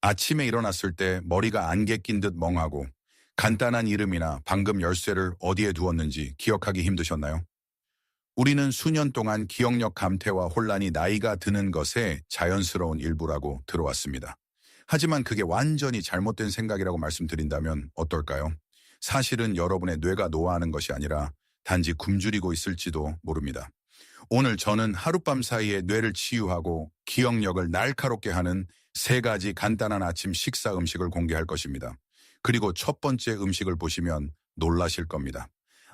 아침에 일어났을 때 머리가 안개 낀 듯 멍하고 간단한 이름이나 방금 열쇠를 어디에 두었는지 기억하기 힘드셨나요? 우리는 수년 동안 기억력 감퇴와 혼란이 나이가 드는 것의 자연스러운 일부라고 들어왔습니다. 하지만 그게 완전히 잘못된 생각이라고 말씀드린다면 어떨까요? 사실은 여러분의 뇌가 노화하는 것이 아니라 단지 굶주리고 있을지도 모릅니다. 오늘 저는 하룻밤 사이에 뇌를 치유하고 기억력을 날카롭게 하는 세 가지 간단한 아침 식사 음식을 공개할 것입니다. 그리고 첫 번째 음식을 보시면 놀라실 겁니다.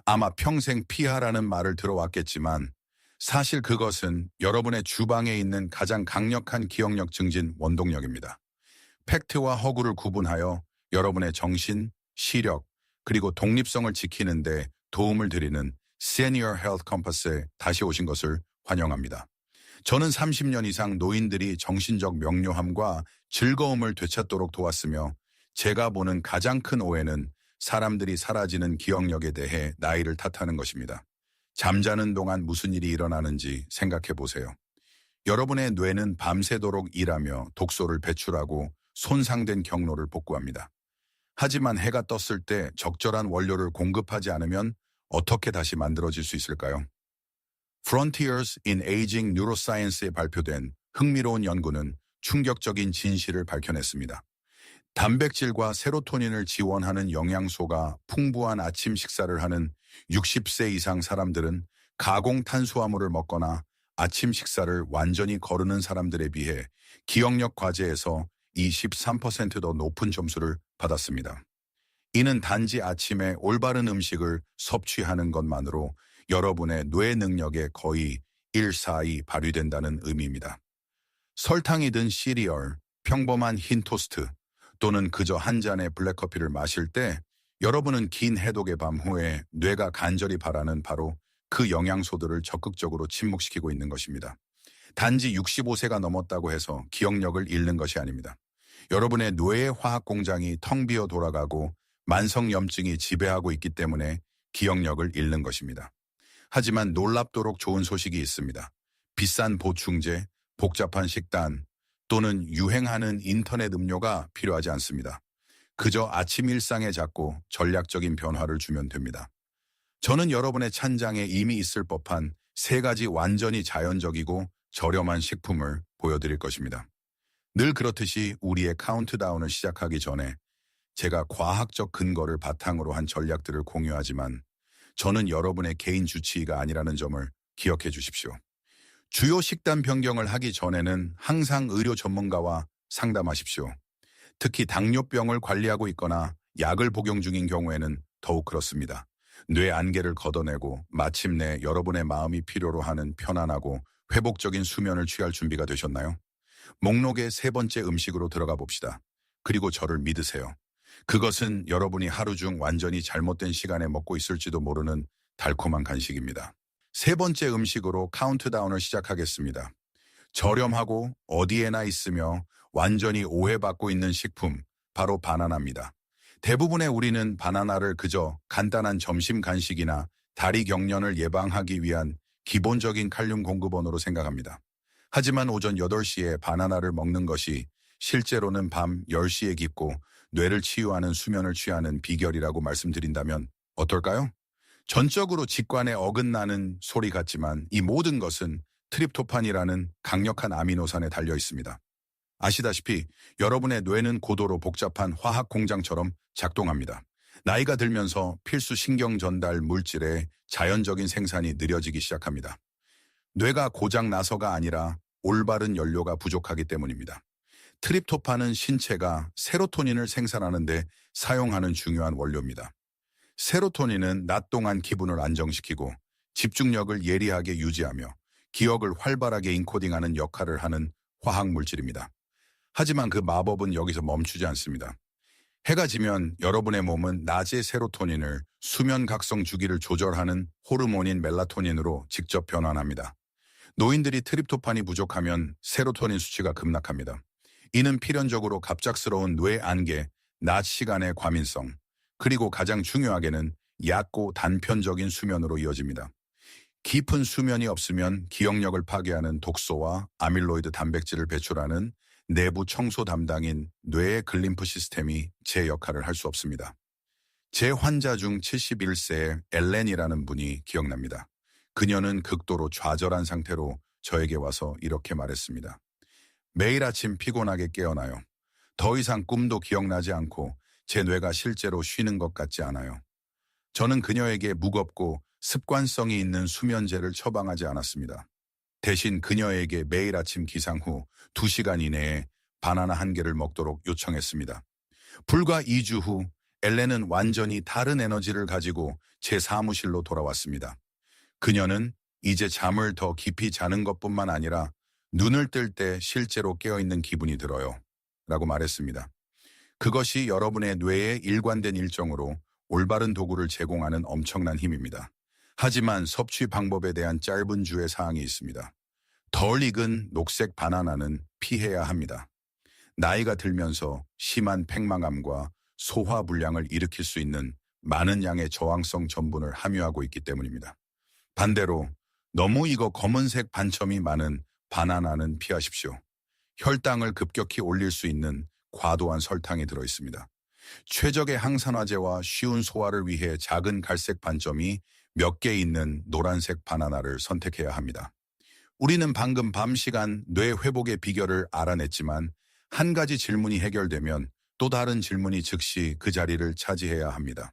아마 평생 피하라는 말을 들어왔겠지만 사실 그것은 여러분의 주방에 있는 가장 강력한 기억력 증진 원동력입니다. 팩트와 허구를 구분하여 여러분의 정신, 시력, 그리고 독립성을 지키는데 도움을 드리는 Senior Health Compass에 다시 오신 것을 환영합니다. 저는 30년 이상 노인들이 정신적 명료함과 즐거움을 되찾도록 도왔으며 제가 보는 가장 큰 오해는 사람들이 사라지는 기억력에 대해 나이를 탓하는 것입니다. 잠자는 동안 무슨 일이 일어나는지 생각해 보세요. 여러분의 뇌는 밤새도록 일하며 독소를 배출하고 손상된 경로를 복구합니다. 하지만 해가 떴을 때 적절한 원료를 공급하지 않으면 어떻게 다시 만들어질 수 있을까요? Frontiers in Aging Neuroscience에 발표된 흥미로운 연구는 충격적인 진실을 밝혀냈습니다. 단백질과 세로토닌을 지원하는 영양소가 풍부한 아침 식사를 하는 60세 이상 사람들은 가공 탄수화물을 먹거나 아침 식사를 완전히 거르는 사람들에 비해 기억력 과제에서 23%더 높은 점수를 받았습니다. 이는 단지 아침에 올바른 음식을 섭취하는 것만으로 여러분의 뇌 능력에 거의 1:4이 발휘된다는 의미입니다. 설탕이 든 시리얼, 평범한 흰 토스트, 또는 그저 한 잔의 블랙커피를 마실 때 여러분은 긴 해독의 밤 후에 뇌가 간절히 바라는 바로 그 영양소들을 적극적으로 침묵시키고 있는 것입니다. 단지 65세가 넘었다고 해서 기억력을 잃는 것이 아닙니다. 여러분의 뇌의 화학 공장이 텅 비어 돌아가고 만성염증이 지배하고 있기 때문에 기억력을 잃는 것입니다. 하지만 놀랍도록 좋은 소식이 있습니다. 비싼 보충제, 복잡한 식단, 또는 유행하는 인터넷 음료가 필요하지 않습니다. 그저 아침 일상에 잡고 전략적인 변화를 주면 됩니다. 저는 여러분의 찬장에 이미 있을 법한 세 가지 완전히 자연적이고 저렴한 식품을 보여드릴 것입니다. 늘 그렇듯이 우리의 카운트다운을 시작하기 전에 제가 과학적 근거를 바탕으로 한 전략들을 공유하지만 저는 여러분의 개인 주치의가 아니라는 점을 기억해 주십시오. 주요 식단 변경을 하기 전에는 항상 의료 전문가와 상담하십시오. 특히 당뇨병을 관리하고 있거나 약을 복용 중인 경우에는 더욱 그렇습니다. 뇌 안개를 걷어내고 마침내 여러분의 마음이 필요로 하는 편안하고 회복적인 수면을 취할 준비가 되셨나요? 목록의 세 번째 음식으로 들어가 봅시다. 그리고 저를 믿으세요. 그것은 여러분이 하루 중 완전히 잘못된 시간에 먹고 있을지도 모르는 달콤한 간식입니다. 세 번째 음식으로 카운트다운을 시작하겠습니다. 저렴하고 어디에나 있으며 완전히 오해받고 있는 식품, 바로 바나나입니다. 대부분의 우리는 바나나를 그저 간단한 점심 간식이나 다리 경련을 예방하기 위한 기본적인 칼륨 공급원으로 생각합니다. 하지만 오전 8시에 바나나를 먹는 것이 실제로는 밤 10시에 깊고 뇌를 치유하는 수면을 취하는 비결이라고 말씀드린다면 어떨까요? 전적으로 직관에 어긋나는 소리 같지만 이 모든 것은 트립토판이라는 강력한 아미노산에 달려 있습니다. 아시다시피 여러분의 뇌는 고도로 복잡한 화학 공장처럼 작동합니다. 나이가 들면서 필수 신경 전달 물질의 자연적인 생산이 느려지기 시작합니다. 뇌가 고장 나서가 아니라 올바른 연료가 부족하기 때문입니다. 트립토판은 신체가 세로토닌을 생산하는데 사용하는 중요한 원료입니다. 세로토닌은 낮 동안 기분을 안정시키고 집중력을 예리하게 유지하며 기억을 활발하게 인코딩하는 역할을 하는 화학 물질입니다. 하지만 그 마법은 여기서 멈추지 않습니다. 해가 지면 여러분의 몸은 낮의 세로토닌을 수면 각성 주기를 조절하는 호르몬인 멜라토닌으로 직접 변환합니다. 노인들이 트립토판이 부족하면 세로토닌 수치가 급락합니다. 이는 필연적으로 갑작스러운 뇌 안개, 낮 시간의 과민성, 그리고 가장 중요하게는 얕고 단편적인 수면으로 이어집니다. 깊은 수면이 없으면 기억력을 파괴하는 독소와 아밀로이드 단백질을 배출하는 내부 청소 담당인 뇌의 글림프 시스템이 제 역할을 할 수 없습니다. 제 환자 중 71세의 엘렌이라는 분이 기억납니다. 그녀는 극도로 좌절한 상태로 저에게 와서 이렇게 말했습니다. 매일 아침 피곤하게 깨어나요. 더 이상 꿈도 기억나지 않고 제 뇌가 실제로 쉬는 것 같지 않아요. 저는 그녀에게 무겁고 습관성이 있는 수면제를 처방하지 않았습니다. 대신 그녀에게 매일 아침 기상 후 2시간 이내에 바나나 한 개를 먹도록 요청했습니다. 불과 2주 후 엘렌은 완전히 다른 에너지를 가지고 제 사무실로 돌아왔습니다. 그녀는 이제 잠을 더 깊이 자는 것뿐만 아니라 눈을 뜰 때 실제로 깨어있는 기분이 들어요. 라고 말했습니다. 그것이 여러분의 뇌에 일관된 일정으로 올바른 도구를 제공하는 엄청난 힘입니다. 하지만 섭취 방법에 대한 짧은 주의 사항이 있습니다. 덜 익은 녹색 바나나는 피해야 합니다. 나이가 들면서 심한 팽만감과 소화불량을 일으킬 수 있는 많은 양의 저항성 전분을 함유하고 있기 때문입니다. 반대로 너무 익어 검은색 반점이 많은 바나나는 피하십시오. 혈당을 급격히 올릴 수 있는 과도한 설탕이 들어있습니다. 최적의 항산화제와 쉬운 소화를 위해 작은 갈색 반점이 몇 개 있는 노란색 바나나를 선택해야 합니다. 우리는 방금 밤 시간 뇌 회복의 비결을 알아냈지만 한 가지 질문이 해결되면 또 다른 질문이 즉시 그 자리를 차지해야 합니다.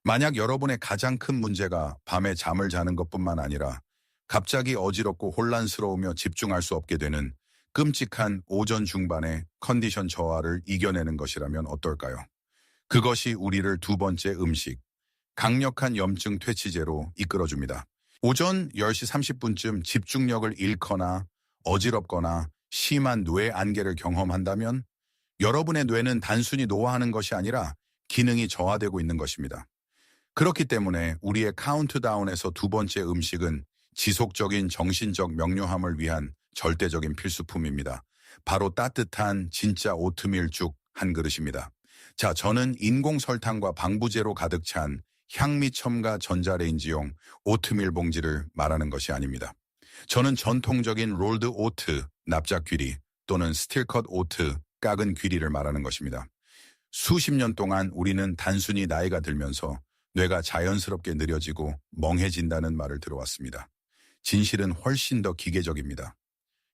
만약 여러분의 가장 큰 문제가 밤에 잠을 자는 것뿐만 아니라 갑자기 어지럽고 혼란스러우며 집중할 수 없게 되는 끔찍한 오전 중반의 컨디션 저하를 이겨내는 것이라면 어떨까요? 그것이 우리를 두 번째 음식, 강력한 염증 퇴치제로 이끌어줍니다. 오전 10시 30분쯤 집중력을 잃거나 어지럽거나 심한 뇌 안개를 경험한다면 여러분의 뇌는 단순히 노화하는 것이 아니라 기능이 저하되고 있는 것입니다. 그렇기 때문에 우리의 카운트다운에서 두 번째 음식은 지속적인 정신적 명료함을 위한 절대적인 필수품입니다. 바로 따뜻한 진짜 오트밀죽 한 그릇입니다. 자, 저는 인공 설탕과 방부제로 가득 찬 향미 첨가 전자레인지용 오트밀 봉지를 말하는 것이 아닙니다. 저는 전통적인 롤드 오트, 납작 귀리 또는 스틸컷 오트, 깎은 귀리를 말하는 것입니다. 수십 년 동안 우리는 단순히 나이가 들면서 뇌가 자연스럽게 느려지고 멍해진다는 말을 들어왔습니다. 진실은 훨씬 더 기계적입니다.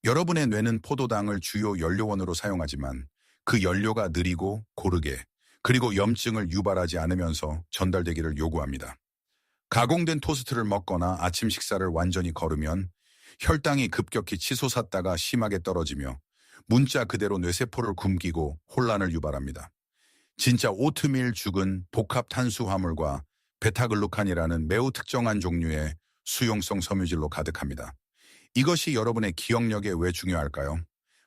여러분의 뇌는 포도당을 주요 연료원으로 사용하지만 그 연료가 느리고 고르게 그리고 염증을 유발하지 않으면서 전달되기를 요구합니다. 가공된 토스트를 먹거나 아침 식사를 완전히 거르면 혈당이 급격히 치솟았다가 심하게 떨어지며 문자 그대로 뇌세포를 굶기고 혼란을 유발합니다. 진짜 오트밀 죽은 복합 탄수화물과 베타글루칸이라는 매우 특정한 종류의 수용성 섬유질로 가득합니다. 이것이 여러분의 기억력에 왜 중요할까요?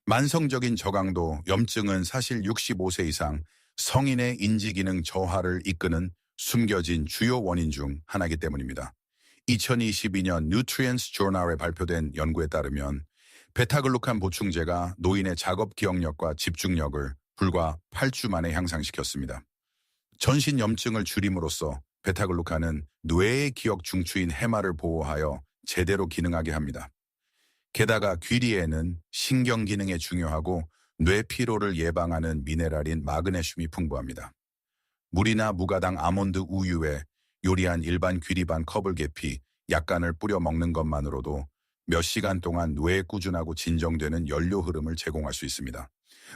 만성적인 저강도 염증은 사실 65세 이상 성인의 인지기능 저하를 이끄는 숨겨진 주요 원인 중 하나이기 때문입니다. 2022년 뉴트리언스 저널에 발표된 연구에 따르면 베타글루칸 보충제가 노인의 작업 기억력과 집중력을 불과 8주 만에 향상시켰습니다. 전신 염증을 줄임으로써 베타글루칸은 뇌의 기억 중추인 해마를 보호하여 제대로 기능하게 합니다. 게다가 귀리에는 신경 기능에 중요하고 뇌 피로를 예방하는 미네랄인 마그네슘이 풍부합니다. 물이나 무가당 아몬드 우유에 요리한 일반 귀리 반 컵을 개피 약간을 뿌려 먹는 것만으로도 몇 시간 동안 뇌에 꾸준하고 진정되는 연료 흐름을 제공할 수 있습니다.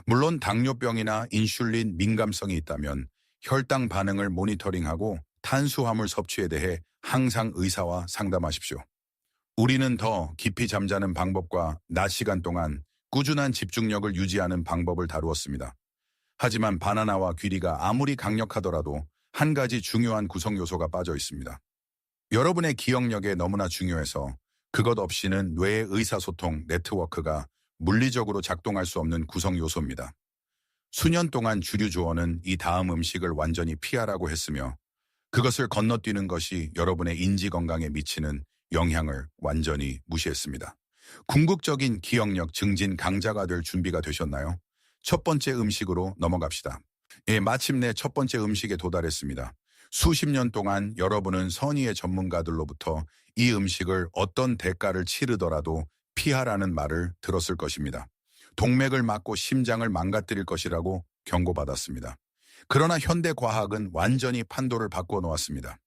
물론 당뇨병이나 인슐린 민감성이 있다면 혈당 반응을 모니터링하고 탄수화물 섭취에 대해 항상 의사와 상담하십시오. 우리는 더 깊이 잠자는 방법과 낮 시간 동안 꾸준한 집중력을 유지하는 방법을 다루었습니다. 하지만 바나나와 귀리가 아무리 강력하더라도 한 가지 중요한 구성 요소가 빠져 있습니다. 여러분의 기억력에 너무나 중요해서 그것 없이는 뇌의 의사소통 네트워크가 물리적으로 작동할 수 없는 구성 요소입니다. 수년 동안 주류 조언은 이 다음 음식을 완전히 피하라고 했으며 그것을 건너뛰는 것이 여러분의 인지 건강에 미치는 영향을 완전히 무시했습니다. 궁극적인 기억력 증진 강자가 될 준비가 되셨나요? 첫 번째 음식으로 넘어갑시다. 마침내 첫 번째 음식에 도달했습니다. 수십 년 동안 여러분은 선의의 전문가들로부터 이 음식을 어떤 대가를 치르더라도 피하라는 말을 들었을 것입니다. 동맥을 막고 심장을 망가뜨릴 것이라고 경고받았습니다. 그러나 현대 과학은 완전히 판도를 바꿔 놓았습니다.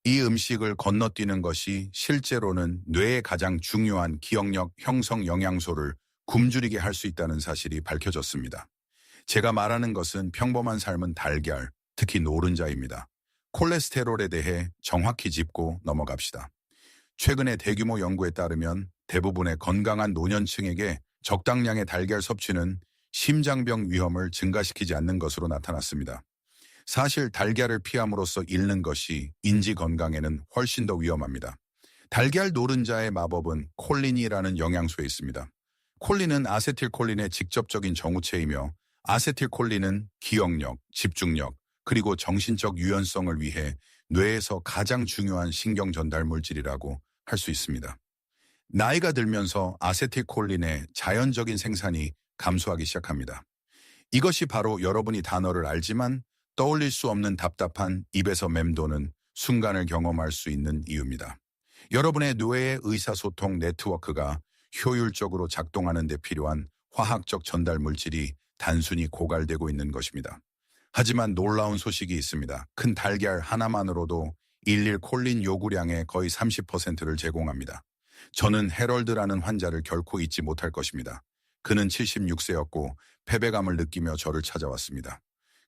이 음식을 건너뛰는 것이 실제로는 뇌의 가장 중요한 기억력 형성 영양소를 굶주리게 할 수 있다는 사실이 밝혀졌습니다. 제가 말하는 것은 평범한 삶은 달걀, 특히 노른자입니다. 콜레스테롤에 대해 정확히 짚고 넘어갑시다. 최근의 대규모 연구에 따르면 대부분의 건강한 노년층에게 적당량의 달걀 섭취는 심장병 위험을 증가시키지 않는 것으로 나타났습니다. 사실 달걀을 피함으로써 잃는 것이 인지 건강에는 훨씬 더 위험합니다. 달걀 노른자의 마법은 콜린이라는 영양소에 있습니다. 콜린은 아세틸콜린의 직접적인 정우체이며 아세틸콜린은 기억력, 집중력, 그리고 정신적 유연성을 위해 뇌에서 가장 중요한 신경 전달 물질이라고 할 수 있습니다. 나이가 들면서 아세틸콜린의 자연적인 생산이 감소하기 시작합니다. 이것이 바로 여러분이 단어를 알지만 떠올릴 수 없는 답답한 입에서 맴도는 순간을 경험할 수 있는 이유입니다. 여러분의 뇌의 의사소통 네트워크가 효율적으로 작동하는 데 필요한 화학적 전달 물질이 단순히 고갈되고 있는 것입니다. 하지만 놀라운 소식이 있습니다. 큰 달걀 하나만으로도 일일 콜린 요구량의 거의 30%를 제공합니다. 저는 해럴드라는 환자를 결코 잊지 못할 것입니다. 그는 76세였고 패배감을 느끼며 저를 찾아왔습니다.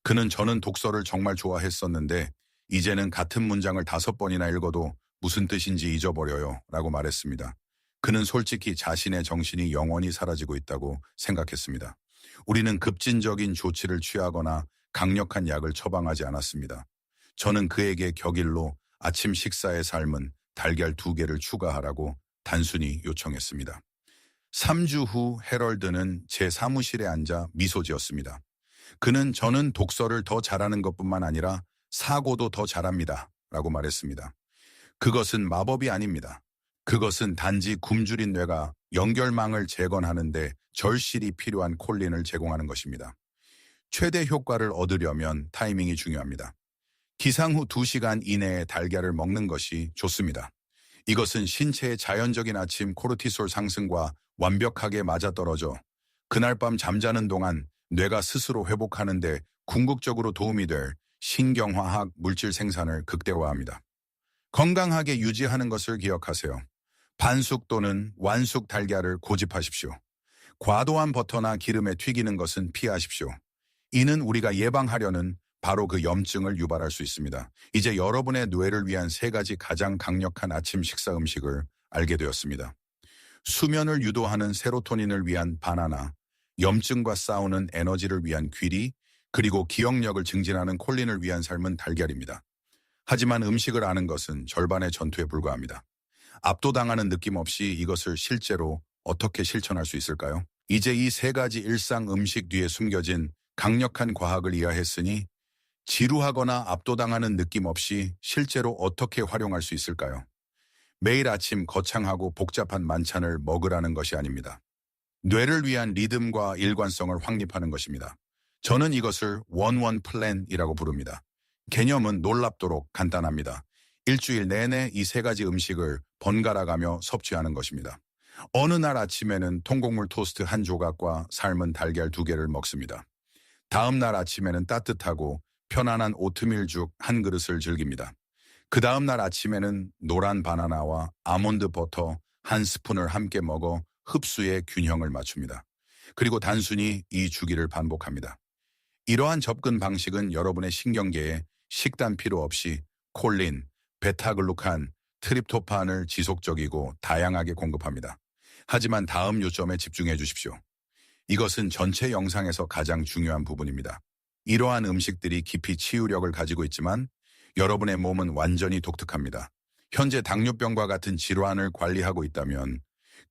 그는 저는 독서를 정말 좋아했었는데 이제는 같은 문장을 5번이나 읽어도 무슨 뜻인지 잊어버려요 라고 말했습니다. 그는 솔직히 자신의 정신이 영원히 사라지고 있다고 생각했습니다. 우리는 급진적인 조치를 취하거나 강력한 약을 처방하지 않았습니다. 저는 그에게 격일로 아침 식사의 삶은 달걀 2개를 추가하라고 단순히 요청했습니다. 3주 후 해럴드는 제 사무실에 앉아 미소 지었습니다. 그는 저는 독서를 더 잘하는 것뿐만 아니라 사고도 더 잘합니다 라고 말했습니다. 그것은 마법이 아닙니다. 그것은 단지 굶주린 뇌가 연결망을 재건하는데 절실히 필요한 콜린을 제공하는 것입니다. 최대 효과를 얻으려면 타이밍이 중요합니다. 기상 후 2시간 이내에 달걀을 먹는 것이 좋습니다. 이것은 신체의 자연적인 아침 코르티솔 상승과 완벽하게 맞아떨어져 그날 밤 잠자는 동안 뇌가 스스로 회복하는 데 궁극적으로 도움이 될 신경화학 물질 생산을 극대화합니다. 건강하게 유지하는 것을 기억하세요. 반숙 또는 완숙 달걀을 고집하십시오. 과도한 버터나 기름에 튀기는 것은 피하십시오. 이는 우리가 예방하려는 바로 그 염증을 유발할 수 있습니다. 이제 여러분의 뇌를 위한 3가지 가장 강력한 아침 식사 음식을 알게 되었습니다. 수면을 유도하는 세로토닌을 위한 바나나, 염증과 싸우는 에너지를 위한 귀리, 그리고 기억력을 증진하는 콜린을 위한 삶은 달걀입니다. 하지만 음식을 아는 것은 절반의 전투에 불과합니다. 압도당하는 느낌 없이 이것을 실제로 어떻게 실천할 수 있을까요? 이제 이 3가지 일상 음식 뒤에 숨겨진 강력한 과학을 이해했으니 지루하거나 압도당하는 느낌 없이 실제로 어떻게 활용할 수 있을까요? 매일 아침 거창하고 복잡한 만찬을 먹으라는 것이 아닙니다. 뇌를 위한 리듬과 일관성을 확립하는 것입니다. 저는 이것을 원원 플랜이라고 부릅니다. 개념은 놀랍도록 간단합니다. 일주일 내내 이 3가지 음식을 번갈아가며 섭취하는 것입니다. 어느 날 아침에는 통곡물 토스트 한 조각과 삶은 달걀 2개를 먹습니다. 다음 날 아침에는 따뜻하고 편안한 오트밀죽 한 그릇을 즐깁니다. 그 다음 날 아침에는 노란 바나나와 아몬드 버터 한 스푼을 함께 먹어 흡수의 균형을 맞춥니다. 그리고 단순히 이 주기를 반복합니다. 이러한 접근 방식은 여러분의 신경계에 식단 필요 없이 콜린, 베타글루칸, 트립토판을 지속적이고 다양하게 공급합니다. 하지만 다음 요점에 집중해 주십시오. 이것은 전체 영상에서 가장 중요한 부분입니다. 이러한 음식들이 깊이 치유력을 가지고 있지만 여러분의 몸은 완전히 독특합니다. 현재 당뇨병과 같은 질환을 관리하고 있다면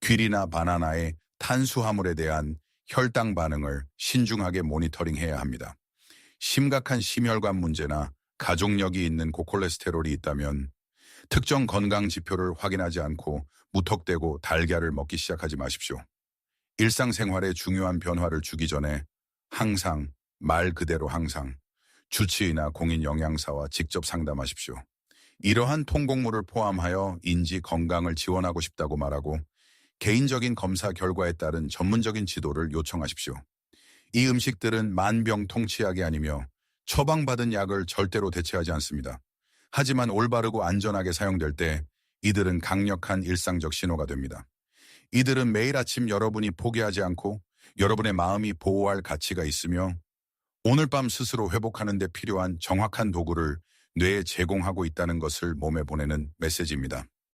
귀리나 바나나의 탄수화물에 대한 혈당 반응을 신중하게 모니터링해야 합니다. 심각한 심혈관 문제나 가족력이 있는 고콜레스테롤이 있다면 특정 건강 지표를 확인하지 않고 무턱대고 달걀을 먹기 시작하지 마십시오. 일상생활에 중요한 변화를 주기 전에 항상, 말 그대로 항상 주치의나 공인 영양사와 직접 상담하십시오. 이러한 통곡물을 포함하여 인지 건강을 지원하고 싶다고 말하고 개인적인 검사 결과에 따른 전문적인 지도를 요청하십시오. 이 음식들은 만병통치약이 아니며 처방받은 약을 절대로 대체하지 않습니다. 하지만 올바르고 안전하게 사용될 때 이들은 강력한 일상적 신호가 됩니다. 이들은 매일 아침 여러분이 포기하지 않고 여러분의 마음이 보호할 가치가 있으며 오늘 밤 스스로 회복하는 데 필요한 정확한 도구를 뇌에 제공하고 있다는 것을 몸에 보내는 메시지입니다.